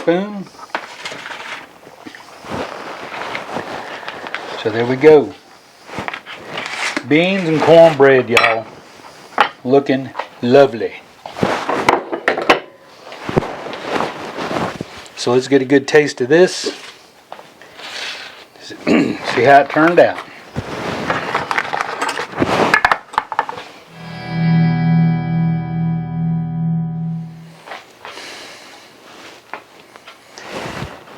spoon. So there we go. Beans and cornbread, y'all. Looking lovely. So let's get a good taste of this. See how it turned out.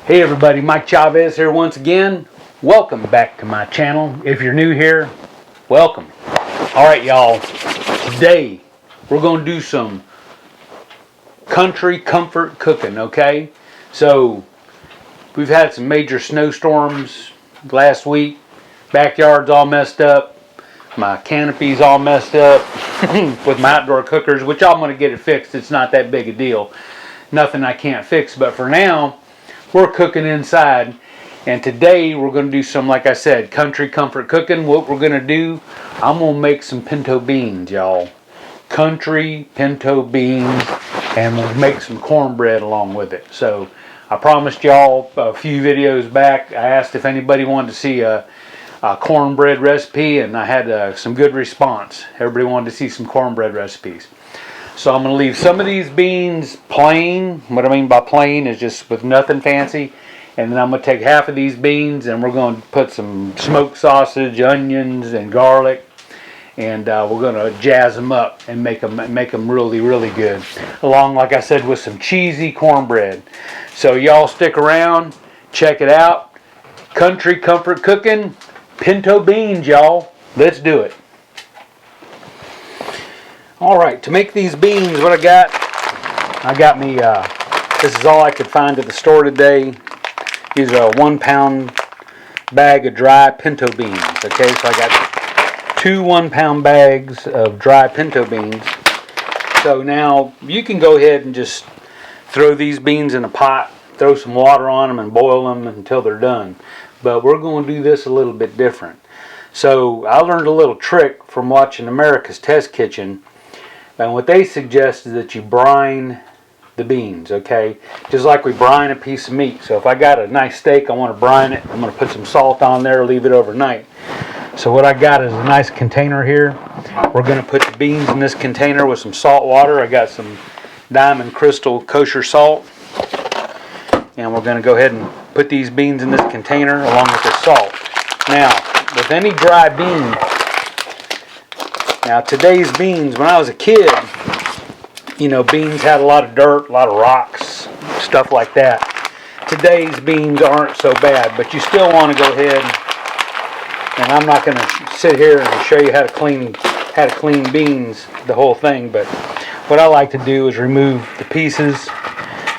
Hey everybody, Mike Chavez here once again. Welcome back to my channel. If you're new here, welcome. Alright y'all, today we're going to do some country comfort cooking, okay? So, we've had some major snowstorms last week. Backyard's all messed up. My canopy's all messed up with my outdoor cookers, which I'm going to get it fixed. It's not that big a deal. Nothing I can't fix, but for now, we're cooking inside. And today we're going to do some, like I said, country comfort cooking. What we're going to do, I'm going to make some pinto beans, y'all. Country pinto beans, and we'll make some cornbread along with it. So I promised y'all a few videos back, I asked if anybody wanted to see a cornbread recipe, and I had some good response. Everybody wanted to see some cornbread recipes. So I'm going to leave some of these beans plain. What I mean by plain is just with nothing fancy. And then I'm going to take half of these beans and we're going to put some smoked sausage, onions, and garlic. And we're going to jazz them up and make them really, really good. Along, like I said, with some cheesy cornbread. So y'all stick around, check it out. Country comfort cooking, pinto beans, y'all. Let's do it. Alright, to make these beans, what I got me, this is all I could find at the store today. These are a 1 pound bag of dry pinto beans. Okay, so I got 2 1 pound bags of dry pinto beans. So now you can go ahead and just throw these beans in a pot, throw some water on them and boil them until they're done. But we're going to do this a little bit different. So I learned a little trick from watching America's Test Kitchen. And what they suggest is that you brine the beans, okay? Just like we brine a piece of meat. So if I got a nice steak, I want to brine it. I'm going to put some salt on there, leave it overnight. So what I got is a nice container here. We're going to put the beans in this container with some salt water. I got some Diamond Crystal kosher salt. And we're going to go ahead and put these beans in this container along with the salt. Now, with any dry bean, now today's beans, when I was a kid, you know, beans had a lot of dirt, a lot of rocks, stuff like that. Today's beans aren't so bad, but you still want to go ahead, and I'm not going to sit here and show you how to clean beans, the whole thing, but what I like to do is remove the pieces.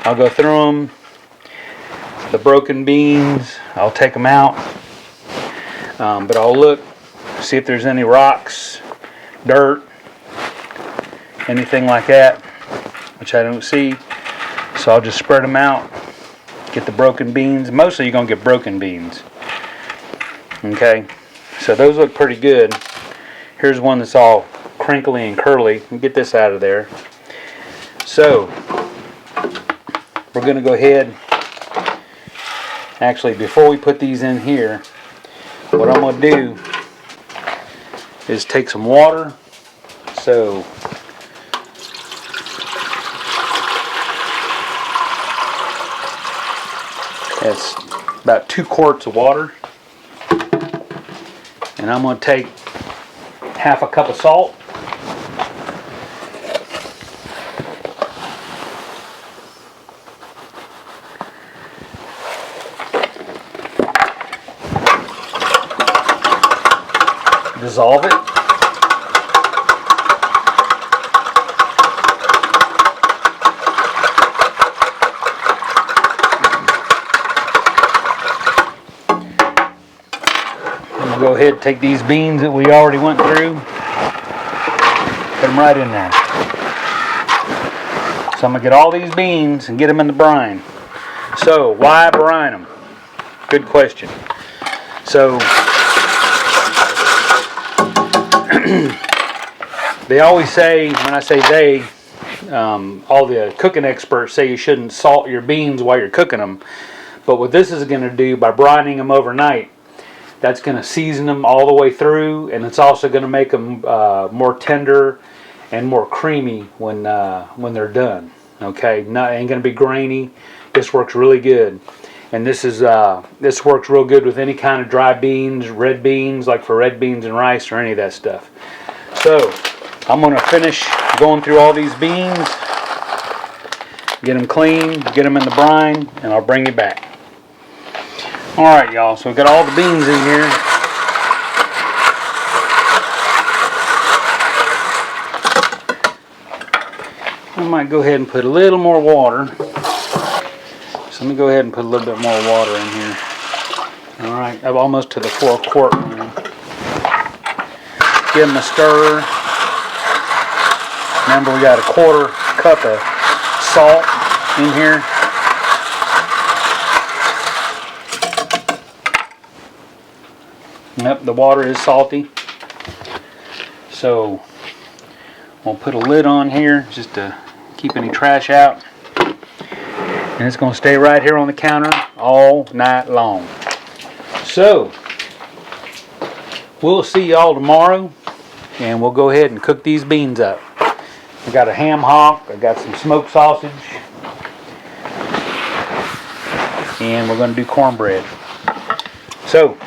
I'll go through them, the broken beans, I'll take them out, but I'll look, see if there's any rocks, dirt, anything like that, which I don't see. So I'll just spread them out, get the broken beans. Mostly you're going to get broken beans. Okay, so those look pretty good. Here's one that's all crinkly and curly. Get this out of there. So we're going to go ahead, actually before we put these in here, what I'm going to do is take some water. So that's about 2 quarts of water. And I'm going to take half a cup of salt. Dissolve it. Go ahead and take these beans that we already went through, put them right in there. So I'm going to get all these beans and get them in the brine. So why brine them? Good question. So they always say, when I say they, all the cooking experts say you shouldn't salt your beans while you're cooking them. But what this is going to do, by brining them overnight, that's going to season them all the way through, and it's also going to make them more tender and more creamy when they're done. Okay, ain't going to be grainy. This works really good. And this works real good with any kind of dry beans, red beans, like for red beans and rice or any of that stuff. So I'm going to finish going through all these beans, get them clean, get them in the brine, and I'll bring you back. Alright y'all, so we got all the beans in here. I might go ahead and put a little more water. So let me go ahead and put a little bit more water in here. Alright, I'm almost to the 4-quart one. Give them a stir. Remember, we got a 1/4 cup of salt in here. Yep, the water is salty. So we'll put a lid on here just to keep any trash out. And it's going to stay right here on the counter all night long. So we'll see y'all tomorrow, and we'll go ahead and cook these beans up. I got a ham hock, I got some smoked sausage, and we're going to do cornbread. So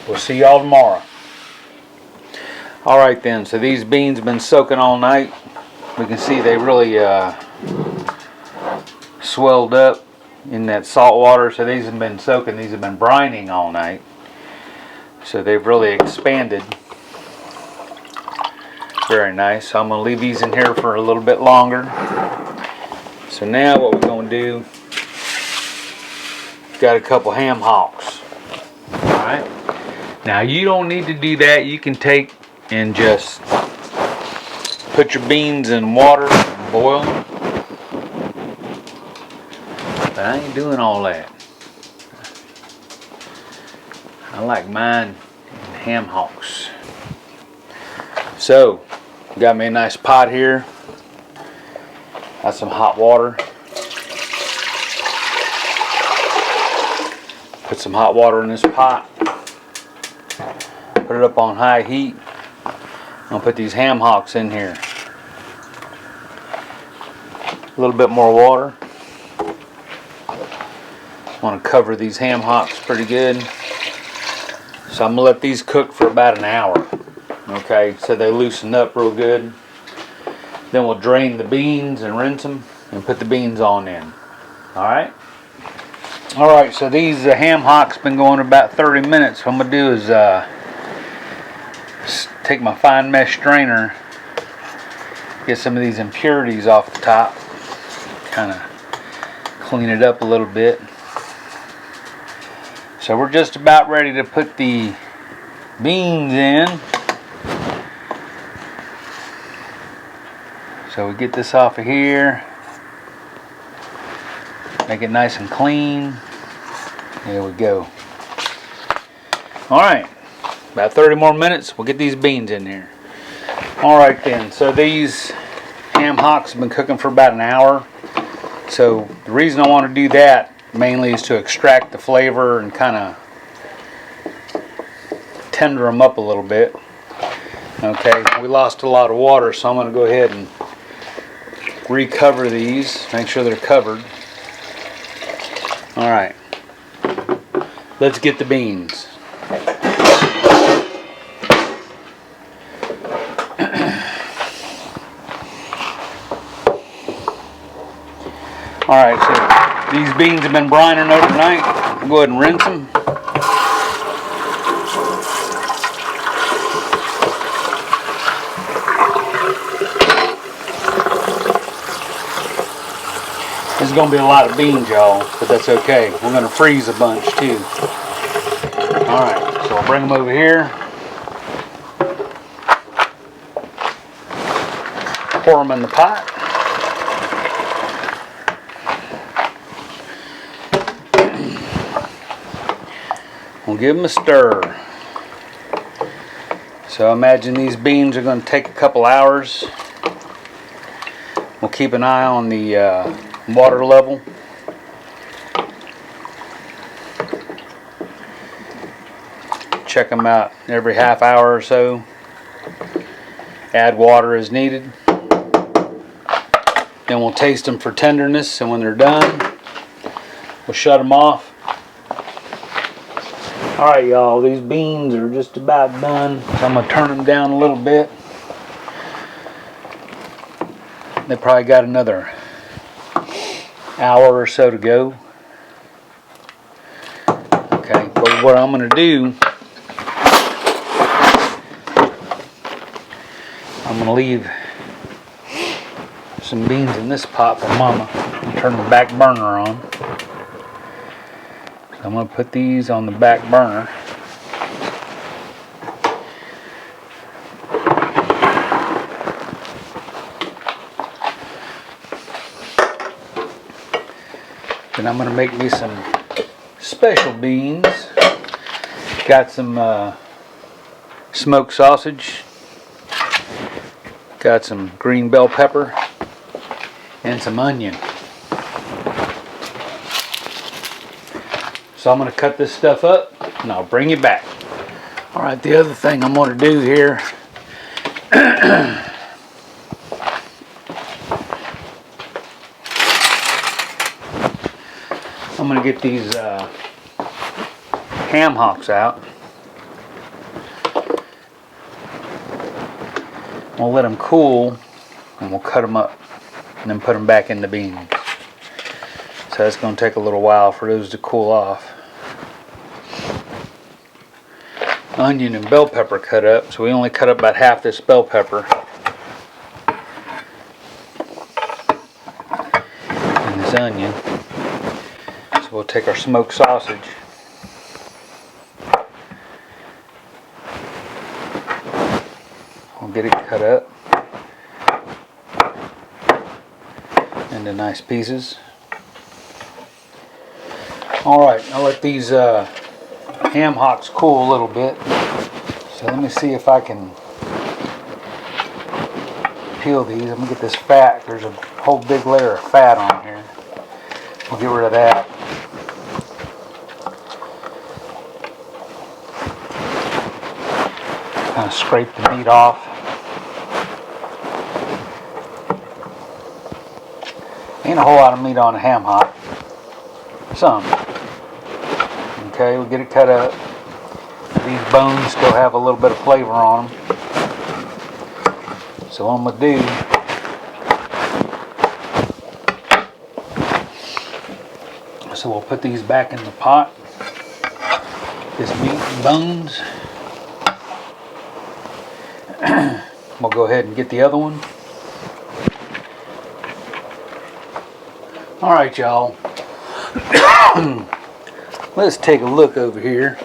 we'll see y'all tomorrow. Alright then, so these beans have been soaking all night. We can see they really swelled up in that salt water. So these have been soaking, these have been brining all night. So they've really expanded. Very nice. So I'm going to leave these in here for a little bit longer. So now what we're going to do, got a couple ham hocks. Alright. Now you don't need to do that. You can take and just put your beans in water and boil them. But I ain't doing all that. I like mine in ham hocks. So, got me a nice pot here. Got some hot water. Put some hot water in this pot. Put it up on high heat. I'm going to put these ham hocks in here. A little bit more water. I want to cover these ham hocks pretty good. So I'm going to let these cook for about an hour. Okay, so they loosen up real good. Then we'll drain the beans and rinse them and put the beans on in. Alright? Alright, so these ham hocks been going about 30 minutes. What I'm going to do is take my fine mesh strainer, get some of these impurities off the top, kind of clean it up a little bit. So we're just about ready to put the beans in. So we get this off of here, make it nice and clean. There we go. Alright, about 30 more minutes, we'll get these beans in here. Alright then, so these ham hocks have been cooking for about an hour. So the reason I want to do that mainly is to extract the flavor and kind of tender them up a little bit. Okay, we lost a lot of water, so I'm going to go ahead and recover these, make sure they're covered. Alright, let's get the beans. Alright, so these beans have been brining overnight. I'll go ahead and rinse them. This is going to be a lot of beans, y'all, but that's okay. We're going to freeze a bunch too. Alright, so I'll bring them over here. Pour them in the pot. We'll give them a stir. So I imagine these beans are going to take a couple hours. We'll keep an eye on the water level. Check them out every half hour or so. Add water as needed. Then we'll taste them for tenderness, and when they're done, we'll shut them off. Alright y'all, these beans are just about done. So I'm going to turn them down a little bit. They probably got another hour or so to go. Okay, but what I'm going to do, I'm going to leave some beans in this pot for Mama and turn the back burner on. I'm going to put these on the back burner. Then I'm going to make me some special beans. Got some smoked sausage. Got some green bell pepper and some onion. So I'm going to cut this stuff up and I'll bring you back. Alright, the other thing I'm going to do here, I'm going to get these ham hocks out. We'll let them cool and we'll cut them up and then put them back in the beans. So it's going to take a little while for those to cool off. Onion and bell pepper cut up, so we only cut up about half this bell pepper. And this onion. So we'll take our smoked sausage. We'll get it cut up into nice pieces. Alright, I'll let these ham hocks cool a little bit. So let me see if I can peel these. I'm going to get this fat. There's a whole big layer of fat on here. We'll get rid of that. Kind of scrape the meat off. Ain't a whole lot of meat on a ham hock. Some. Okay, we'll get it cut up. These bones still have a little bit of flavor on them. So what I'm going to do, so we'll put these back in the pot. This meat and bones. We'll go ahead and get the other one. Alright y'all. Let's take a look over here.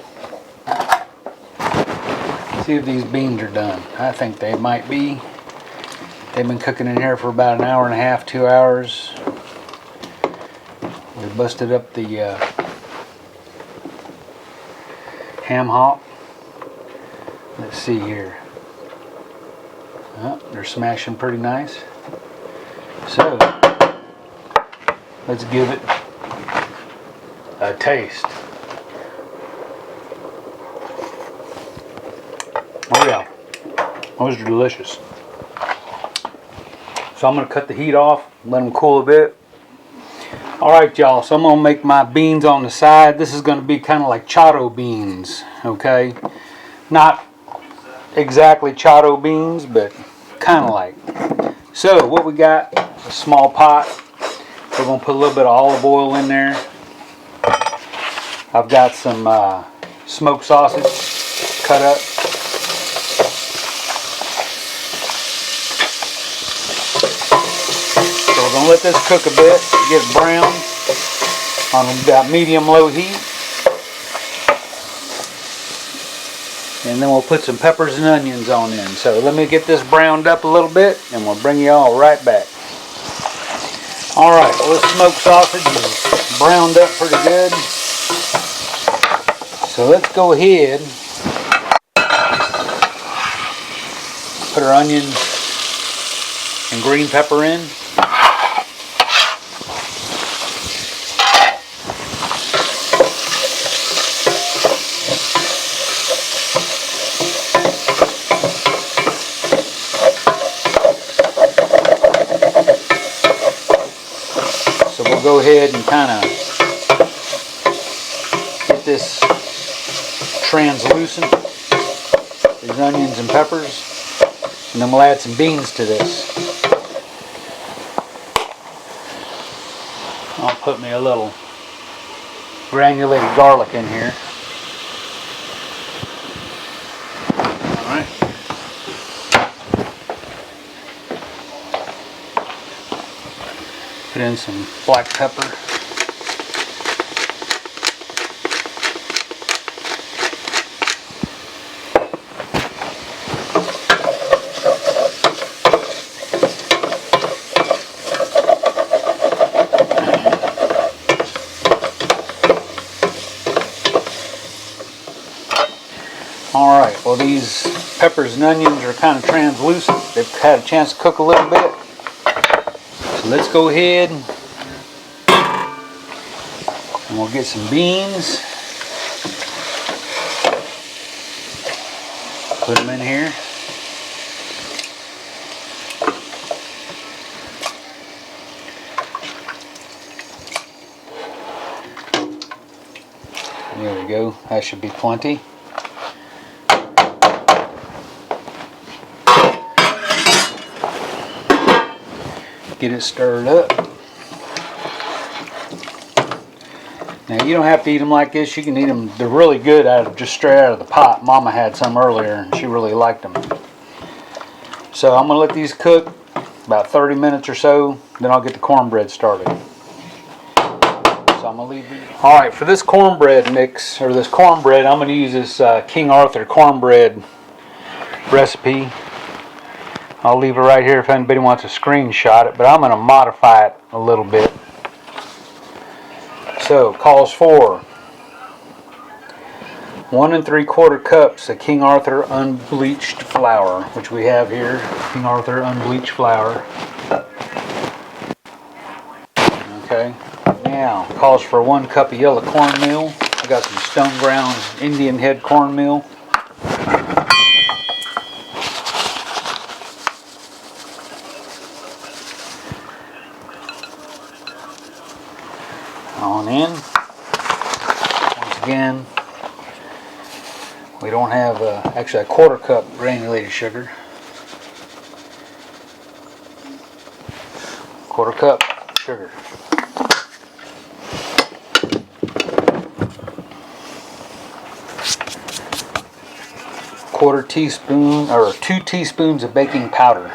See if these beans are done. I think they might be. They've been cooking in here for about an hour and a half, 2 hours. We busted up the ham hock. Let's see here. They're smashing pretty nice. So, let's give it a taste. Oh yeah, those are delicious. So I'm going to cut the heat off, let them cool a bit. Alright y'all, so I'm going to make my beans on the side. This is going to be kind of like chotto beans, okay? Not exactly chotto beans, but kind of like. So what we got, a small pot. We're going to put a little bit of olive oil in there. I've got some smoked sausage cut up. So we're going to let this cook a bit, get it brown on about medium-low heat. And then we'll put some peppers and onions on in. So let me get this browned up a little bit and we'll bring you all right back. Alright, well, this smoked sausage is browned up pretty good. So let's go ahead, put our onions and green pepper in. go ahead and kind of get this translucent, these onions and peppers, and then we'll add some beans to this. I'll put me a little granulated garlic in here. Alright. Put in some black pepper. Alright, well these peppers and onions are kind of translucent. They've had a chance to cook a little bit. So let's go ahead and we'll get some beans. Put them in here. There we go. That should be plenty. Get it stirred up. Now you don't have to eat them like this. You can eat them. They're really good just straight out of the pot. Mama had some earlier and she really liked them. So I'm going to let these cook about 30 minutes or so. Then I'll get the cornbread started. So I'm going to leave these. Alright, for this cornbread mix, or this cornbread, I'm going to use this King Arthur cornbread recipe. I'll leave it right here if anybody wants to screenshot it, but I'm going to modify it a little bit. So, calls for 1 3/4 cups of King Arthur unbleached flour, which we have here, King Arthur unbleached flour. Okay, now calls for 1 cup of yellow cornmeal. I got some stone ground Indian head cornmeal. On in. Once again, we don't have actually a 1/4 cup granulated sugar. 1/4 cup sugar. Quarter teaspoon or 2 teaspoons of baking powder.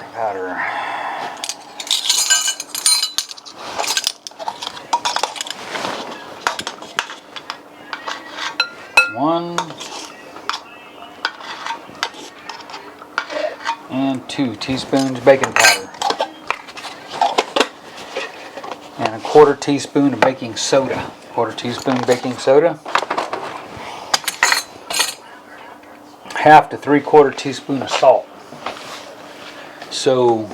1 and 2 teaspoons baking powder, and a 1/4 teaspoon of baking soda. 1/4 teaspoon baking soda. 1/2 to 3/4 teaspoon of salt. So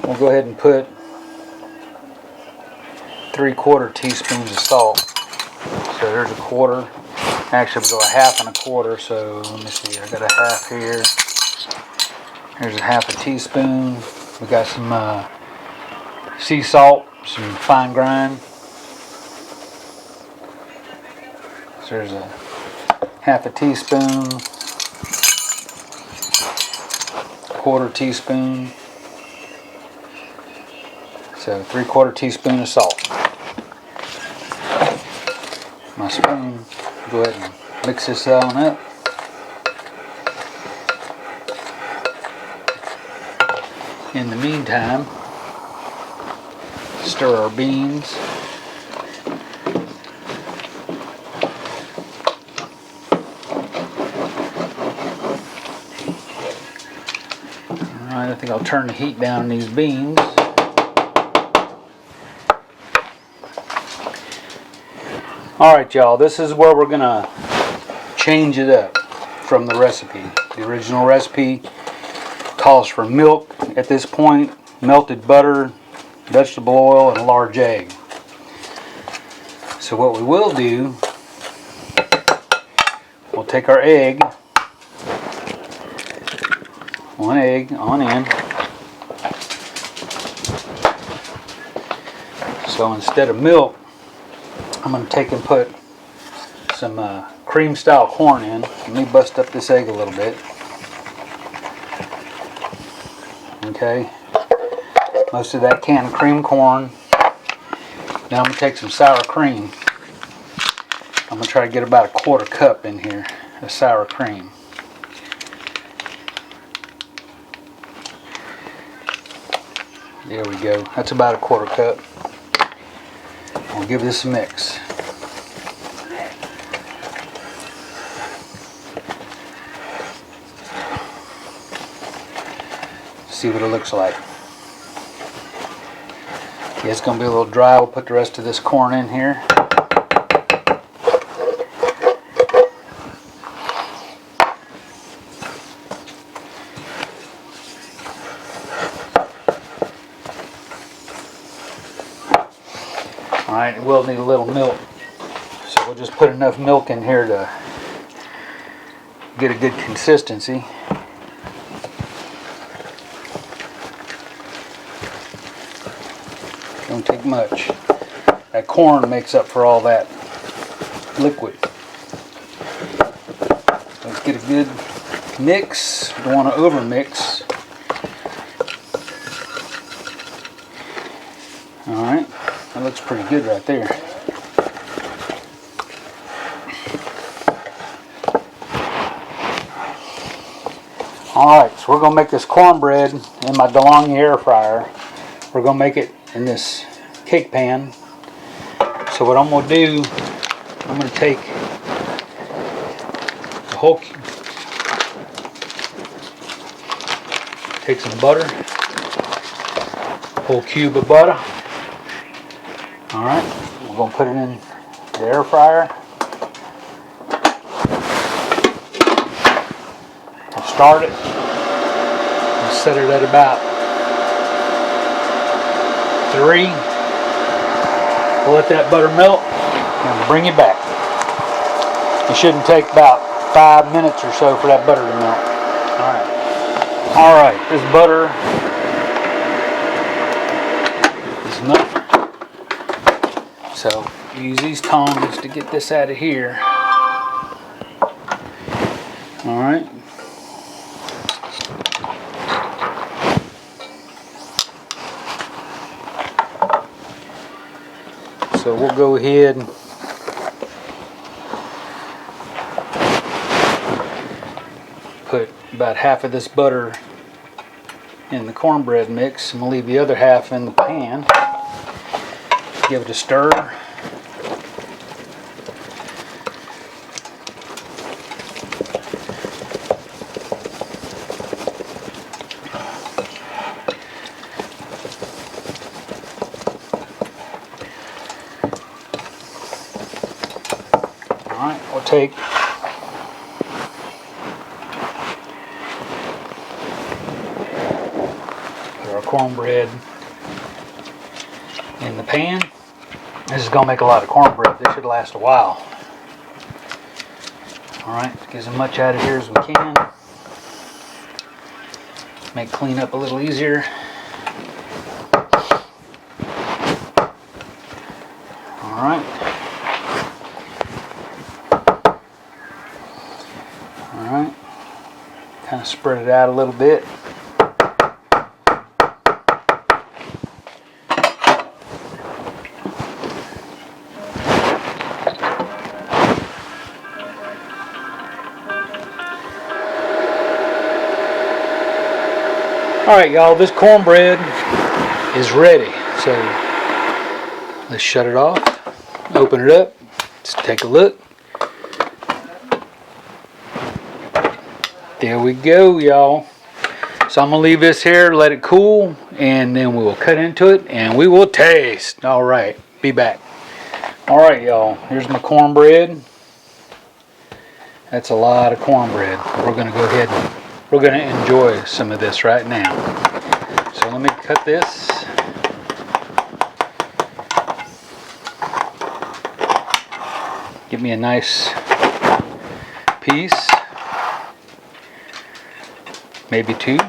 we'll go ahead and put 3/4 teaspoons of salt. So there's a 1/4. Actually, we'll go 1/2 and a 1/4. So let me see. I got a 1/2 here. Here's a 1/2 teaspoon. We got some sea salt, some fine grind. So there's a 1/2 teaspoon, 1/4 teaspoon. So 3/4 teaspoon of salt. My spoon. Go ahead and mix this on up. In the meantime, stir our beans. Alright, I think I'll turn the heat down on these beans. Alright y'all, this is where we're going to change it up from the recipe. The original recipe calls for milk at this point, melted butter, vegetable oil, and a large egg. So what we will do, we'll take our egg, 1 egg on in, So instead of milk, I'm going to take and put some cream style corn in. Let me bust up this egg a little bit. Okay, most of that can of cream corn. Now I'm going to take some sour cream. I'm going to try to get about a 1/4 cup in here of sour cream. There we go. That's about a 1/4 cup. We'll give this a mix. See what it looks like. Yeah, it's going to be a little dry. We'll put the rest of this corn in here. Alright, it will need a little milk. So we'll just put enough milk in here to get a good consistency. Don't take much. That corn makes up for all that liquid. Let's get a good mix. Don't want to over mix. Alright, that looks pretty good right there. Alright, so we're going to make this cornbread in my DeLonghi air fryer. We're going to make it in this cake pan. So what I'm going to do, I'm going to take the whole, take some butter, whole cube of butter. Alright, we're going to put it in the air fryer. We'll start it and set it at about 3. We'll let that butter melt and bring it back. It shouldn't take about 5 minutes or so for that butter to melt. Alright, this butter is melted. So use these tongs to get this out of here. Alright. So we'll go ahead and put about half of this butter in the cornbread mix, and we'll leave the other half in the pan. Give it a stir. Alright, we'll take our cornbread in the pan. This is going to make a lot of cornbread. This should last a while. Alright, get as much out of here as we can. Make cleanup a little easier. Alright. Alright. Kind of spread it out a little bit. Alright y'all, this cornbread is ready. So let's shut it off, open it up, let's take a look. There we go y'all. So I'm going to leave this here, let it cool, and then we will cut into it and we will taste. Alright, be back. Alright y'all, here's my cornbread. That's a lot of cornbread. We're going to go ahead and we're going to enjoy some of this right now. So let me cut this. Give me a nice piece. Maybe 2.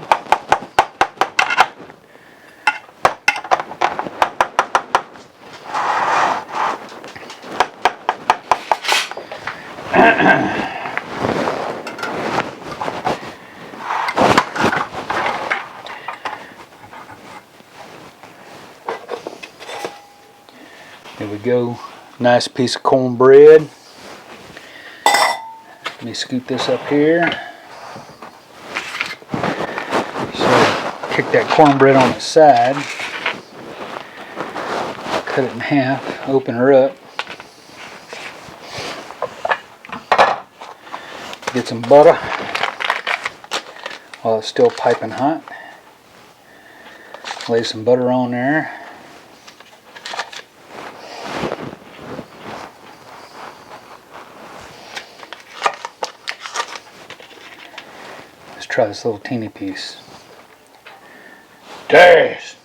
There we go. Nice piece of cornbread. Let me scoop this up here. So, kick that cornbread on its side. Cut it in half. Open her up. Get some butter while it's still piping hot. Lay some butter on there. Let's try this little teeny piece. Taste!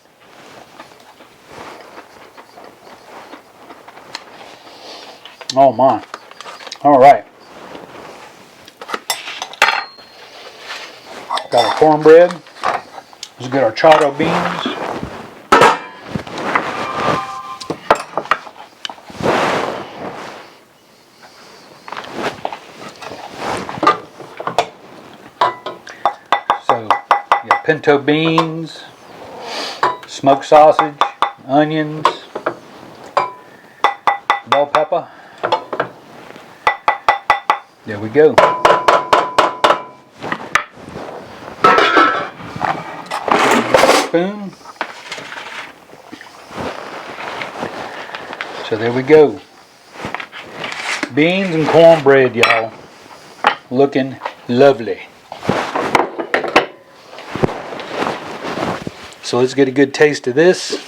Oh my. Alright. Got our cornbread. Let's get our charro beans. So, you got pinto beans, smoked sausage, onions, bell pepper. There we go. Spoon. So there we go. Beans and cornbread, y'all. Looking lovely. So let's get a good taste of this.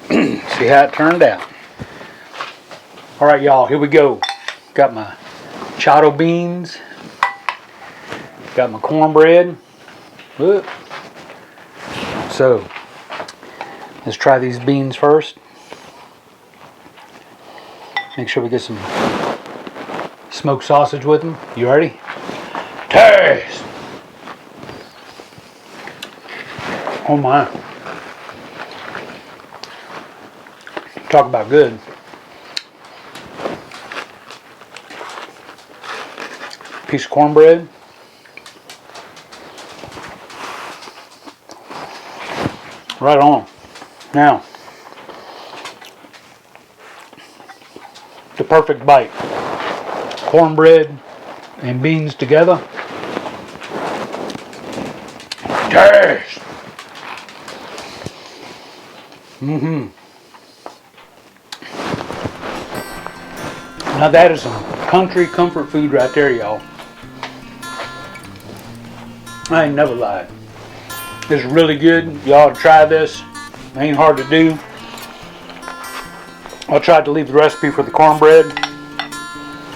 See how it turned out. Alright, y'all, here we go. Got my charro beans. Got my cornbread. Look. So, let's try these beans first. Make sure we get some smoked sausage with them. You ready? Taste! Oh my. Talk about good. Piece of cornbread. Right on. Now, the perfect bite. Cornbread and beans together. Taste! Now that is some country comfort food right there, y'all. I ain't never lied. It's really good. Y'all ought to try this. It ain't hard to do. I tried to leave the recipe for the cornbread, but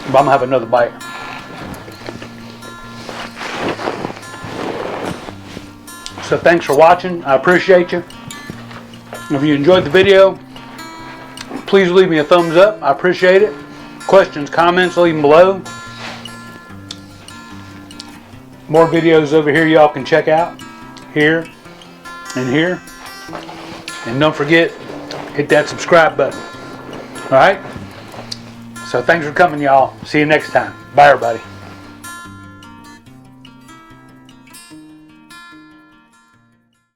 I'm gonna have another bite. So thanks for watching. I appreciate you. If you enjoyed the video, please leave me a thumbs up. I appreciate it. Questions, comments, leave them below. More videos over here y'all can check out. Here and here. And don't forget, hit that subscribe button. Alright? So thanks for coming, y'all. See you next time. Bye, everybody.